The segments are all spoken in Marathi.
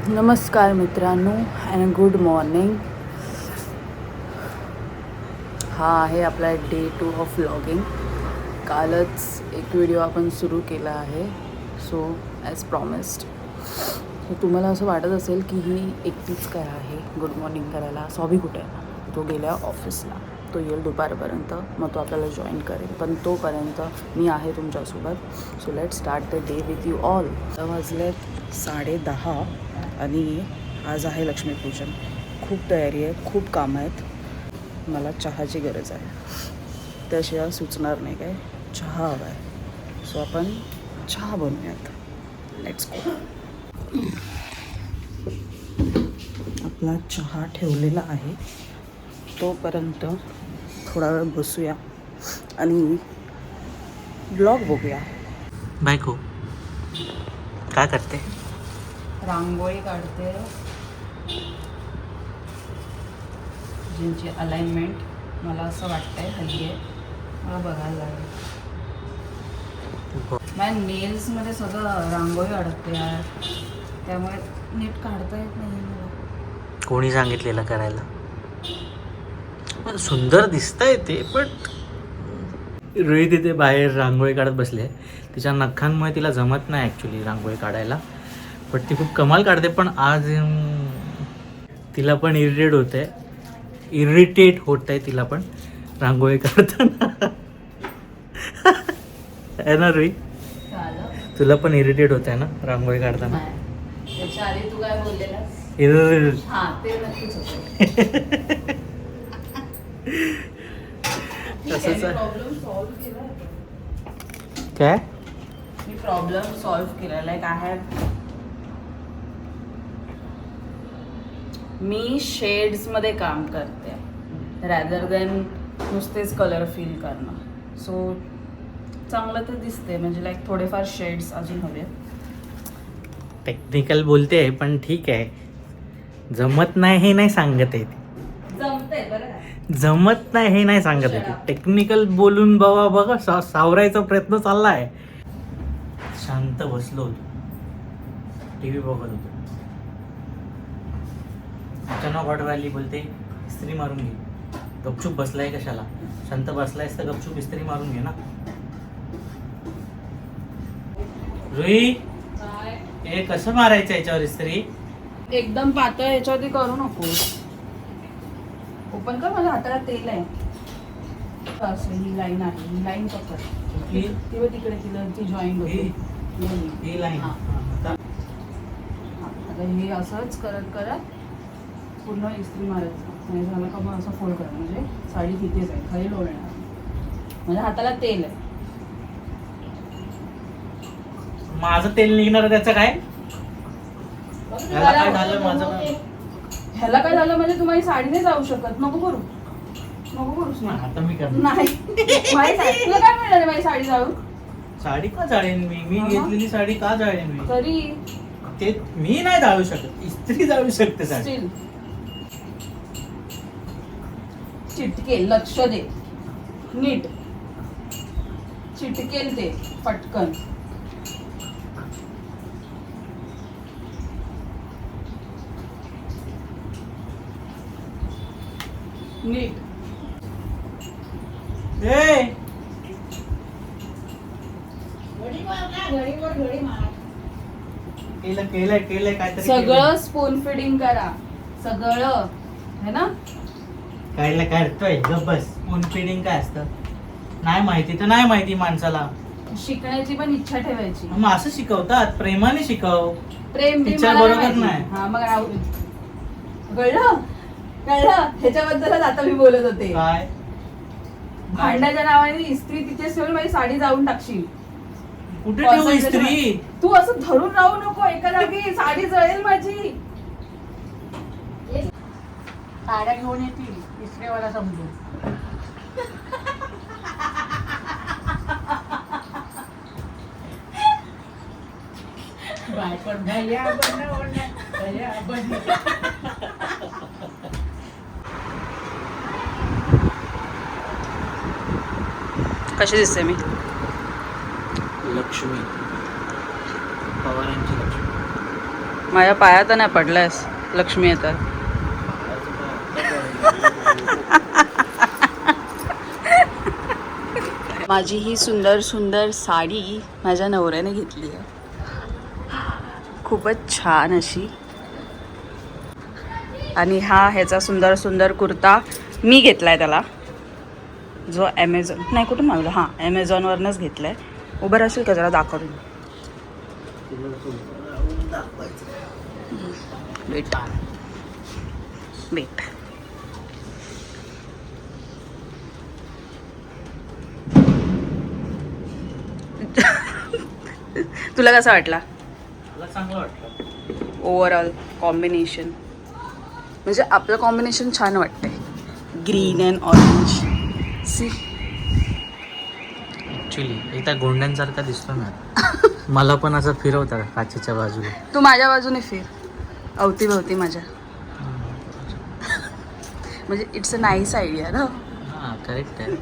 नमस्कार मित्रांनो अँड गुड मॉर्निंग. हा आहे आपला डे 2 ऑफ व्लॉगिंग. कालच एक व्हिडिओ आपण सुरू केला आहे. सो ॲज प्रॉमिस्ड, तर तुम्हाला असं वाटत असेल की ही एकटीच काय आहे गुड मॉर्निंग करायला. सॉबी कुठे आहे? तो गेला ऑफिसला. तो येईल दुपारपर्यंत, मग तो आपल्याला जॉईन करेल. पण तोपर्यंत मी आहे तुमच्यासोबत. So let start the day with you all. वाजलेत 10:30 आणि आज आहे लक्ष्मीपूजन. खूप तयारी आहे, खूप कामं आहेत. मला चहाची गरज आहे, त्याशिवाय सुचणार नाही काय. चहा हवा आहे. सो आपण चहा बनवूयात. Let's go. आपला चहा ठेवलेला आहे. तोपर्यंत थोडा वेळ बसूया आणि ब्लॉग बघूया. बायको काय करते? रांगोळी काढते, ज्यांची अलाइनमेंट मला असं वाटतंय हल्ली आहे. मला बघायला लागेल. माझ्या नेल्समध्ये सगळं रांगोळी अडकते यार, त्यामुळे नीट काढता येत नाही मला. कोणी सांगितलेलं करायला? पण सुंदर दिसतंय ते. पण रोहित तिथे बाहेर रांगोळी काढत बसले. तिच्या नखांमुळे तिला जमत नाही ॲक्च्युली रांगोळी काढायला, पण ती खूप कमाल काढते. पण आज तिला पण इरिटेट होत आहे तिला पण रांगोळी काढताना. आहे ना रोहित? तुला पण इरिटेट होत आहे ना रांगोळी काढताना? त्याच्या आधी तू काय बोललेलास? हां, ते नक्कीच होतं. तसंच आहे. प्रॉब्लेम सॉल्व्ह केला. काय? मी प्रॉब्लेम सॉल्व्ह केला. लाईक आय हॅव, मी शेड्समध्ये काम करते रॅदर दॅन नुसतेच कलर फील करणं. सो चांगलं तर दिसते, म्हणजे लाईक थोडेफार शेड्स अजून हवे. टेक्निकल बोलते आहे पण ठीक आहे. जमत नाही हे नाही सांगत आहे ती. जमतंय बरं का? जमत नाही हे नाही सांगत आहे ती. टेक्निकल बोलून बघा सावरायचा प्रयत्न चालला आहे. शांत बसलो होतो, टी व्ही बघत होतो. अचानक ऑर्डर आली, बोलते इस्त्री मारून घे. गपचूप बसलाय कशाला? शांत बसलायस तर गपचूप इस्त्री मारून घे ना. रुई, हे कसं मारायचं याच्यावर इस्त्री? एकदम पातळ ह्याच्यावरती करू नको. ओपन कर. माझ्या हाताला तेल आहे. असं ही लाईन आहे, ही लाईन पकड. किंवा तिकडे तिला ती जॉईंट होते. ही लाईन. आता हे असंच करत करत पूर्ण इस्त्री मारायचं. नाही झालं का मग असं फोल्ड करा, म्हणजे साडी तिथेच आहे, खाली लोळणार. माझ्या हाताला तेल आहे. माझं तेल निघणार त्याचं काय? ह्याला काय झालं माझं? ह्याला काय झालं म्हणजे तुम्हाला साडीने जाऊ शकत. नको करू, नको करूच नाही. आता मी करणार नाही. माझी साडी तुला काय मिळणार? माझी साडी जाळून? साडी का जाळेन मी घेतलेली साडी का जाळेन मी? तरी ते मी नाही जाळू शकत, इस्त्री जाळू शकते साडी. स्टील चिटकेल, लक्ष दे नीट. चिटकेल ते पटकन. नीट. केलंय काहीतरी. सगळं स्पून फिडिंग करा, सगळं है ना. कायला करतोय गप बस. स्पून फिडिंग काय असतं नाही माहिती तर नाही माहिती माणसाला. शिकण्याची पण इच्छा ठेवायची. मग असं शिकवतात, प्रेमाने शिकव. प्रेम टीचर बरोबर नाही. हा मग कळलं कळलं. ह्याच्याबद्दलच आता मी बोलत होते. काय भांड्याच्या नावाने इस्त्री तिथेच ठेवून माझी साडी जाळून टाकशील. कुठे ठेवू इस्त्री? तू असं धरून राहू नको एका जागी, साडी जळेल माझी. साड्या घेऊन येतील इस्त्रीवाला समजून. कशी दिसते मी? लक्ष्मी पवारांची लक्ष्मी. माझ्या पायात नाही पडलायस लक्ष्मी येतात. माझी ही सुंदर सुंदर साडी माझ्या नवऱ्याने घेतली आहे. खूपच छान अशी. आणि हा ह्याचा सुंदर सुंदर कुर्ता मी घेतलाय त्याला, जो ॲमेझॉन नाही कुठून मागवला, हां ॲमेझॉनवरनंच घेतला आहे. उभं राहशील का जरा दाखवून. Wait wait. तुला कसा वाटला? मला चांगलं वाटलं. ओव्हरऑल कॉम्बिनेशन म्हणजे आपलं कॉम्बिनेशन छान वाटतंय. Green and orange. See actually एकदा गोंड्यांसारखा दिसतो ना. मला पण असं फिरवता काचेच्या बाजूला. तू माझ्या बाजूने फिर अवतीभवती माझ्या. म्हणजे इट्स अ नाईस आयडिया ना. हां करेक्ट आहे.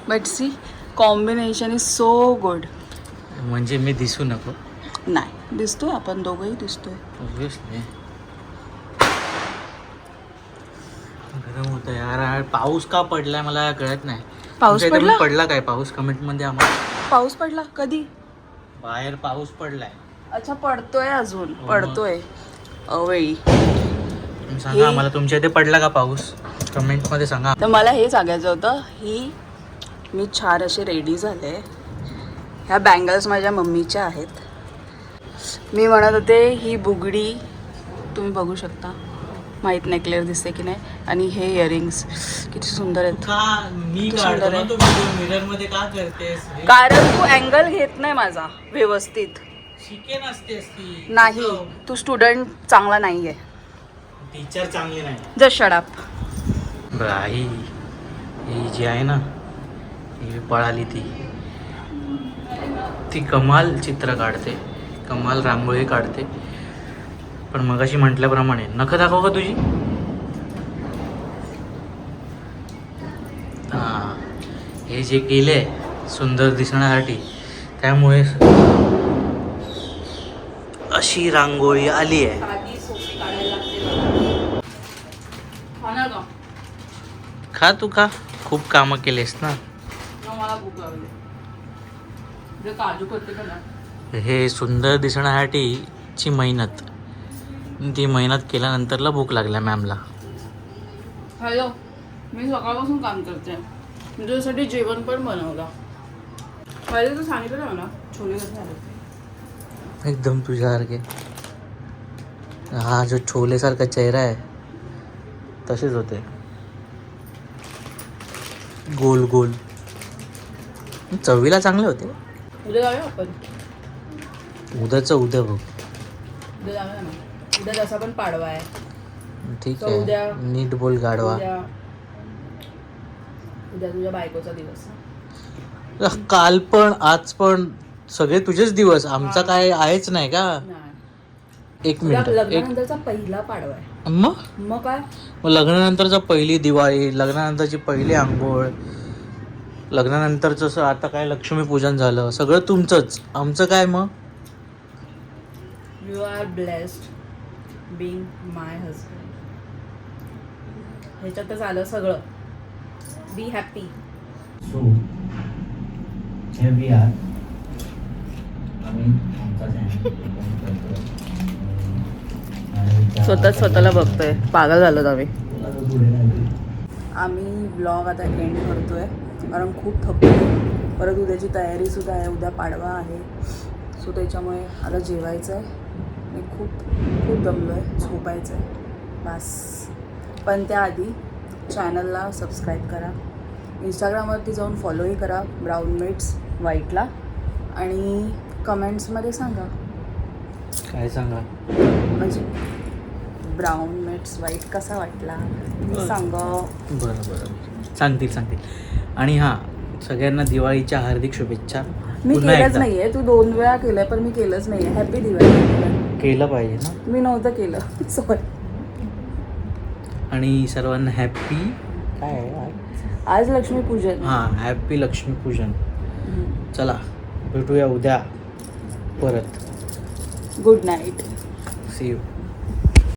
But see combination is so good. म्हणजे मी दिसू नको? नाही दिसतोय, आपण दोघंही दिसतोय. ऑब्विसली. गरम होतं यार. पाऊस का पडलाय मला कळत नाही. पाऊस तुमच्या इथे पडला? पडला काय पाऊस? कमेंटमध्ये आम्हाला. पाऊस पडला कधी? बाहेर पाऊस पडलाय. अच्छा पडतोय अजून. हो. पडतोय अवेळी. सांगा आम्हाला तुमच्या इथे पडला का पाऊस? कमेंटमध्ये सांगा. तर मला हे सांगायचं होतं, ही मी छान असे रेडी झाले. ह्या बँगल्स माझ्या मम्मीच्या आहेत. मी म्हणत होते ही बुगडी तुम्ही बघू शकता, माहीत नाही क्लिअर दिसते की नाही. आणि हे इयरिंग्स किती सुंदर आहेत. मी किती सुंदर आहे. मिरर मध्ये का करतेस? कारण तू अँगल घेत नाही माझा व्यवस्थित. शिके नसतेस ती. नाही तू स्टुडंट चांगला नाही आहे. टीचर चांगली नाही. Just shut up. बाई ही जी आहे ना, ही पळाली ती कमाल चित्र काढते, कमाल रांगोळी काढते. पण मगाशी म्हटल्याप्रमाणे नखं दाखव का तुझी? हां हे जे केले सुंदर दिसण्यासाठी, त्यामुळे अशी रांगोळी आली आहे. खा तू खा, खूप कामं केलेस ना. मला भूक लागली. काजू करते का ना. हे सुंदर दिसण्यासाठीची मेहनत, ती मेहनत केल्यानंतरला भूक लागल्या मॅमला. हॅलो, मी सकाळपासून काम करते. मी तुझ्यासाठी जेवण पण बनवलं. पहिले तू सांगितलं ना मला छोले कसे झाले. एकदम तुझ्यासारखे. हा जो छोलेसारखा चेहरा आहे तसेच होते, गोल गोल. चवीला चांगले होते. उद्या जाऊया आपण. उद्याचं उद्या बघ. उद्या जाऊया ना. उद्या जसा पण पाडवा आहे. ठीक तर उद्या- आहे, नीट बोल गाढवा. उद्या तुझ्या बायकोचा दिवस. काल पण आज पण सगळे तुझेच दिवस. आमचा काय आहेच नाही का? नाही, एक मिनिट. एक लग्नानंतरचा पहिला पाडवा आहे. मग काय लग्नानंतरचा पहिली दिवाळी, लग्नानंतरची पहिली आंघोळ, लग्नानंतरचं आता काय लक्ष्मीपूजन झालं, सगळं तुमचंच. आमचं काय मग? You are blessed being my husband. ह्याच्यातच आलं सगळं. Be happy. So here we are. आम्ही आमचा स्वतःला बघतोय. पागल झालो आम्ही. आम्ही ब्लॉग आता एंड करतोय कारण खूप थकतो. परत उद्याची तयारीसुद्धा आहे. उद्या पाडवा आहे. सो त्याच्यामुळे आता जेवायचं आहे. मी खूप खूप दमलो आहे. झोपायचं आहे बस. पण त्याआधी चॅनलला सबस्क्राईब करा. इंस्टाग्रामवरती जाऊन फॉलोही करा ब्राऊन मेट्स व्हाईटला. आणि कमेंट्समध्ये सांगा काय सांगा, म्हणजे ब्राऊन मेट्स व्हाईट कसा वाटला सांगा. बरं सांगतील. आणि हां, सगळ्यांना दिवाळीच्या हार्दिक शुभेच्छा. मी पुन्हा केलंच एकदा. नाहीये. तू 2 वेळा केलंय पण मी केलंच नाहीये. हॅपी दिवाळी. केलं पाहिजे ना. मी नव्हतं केलं. सॉरी. आणि सर्वांना हॅपी काय आज लक्ष्मीपूजन. हां, हॅपी लक्ष्मीपूजन. चला भेटूया उद्या परत. Good night. See you.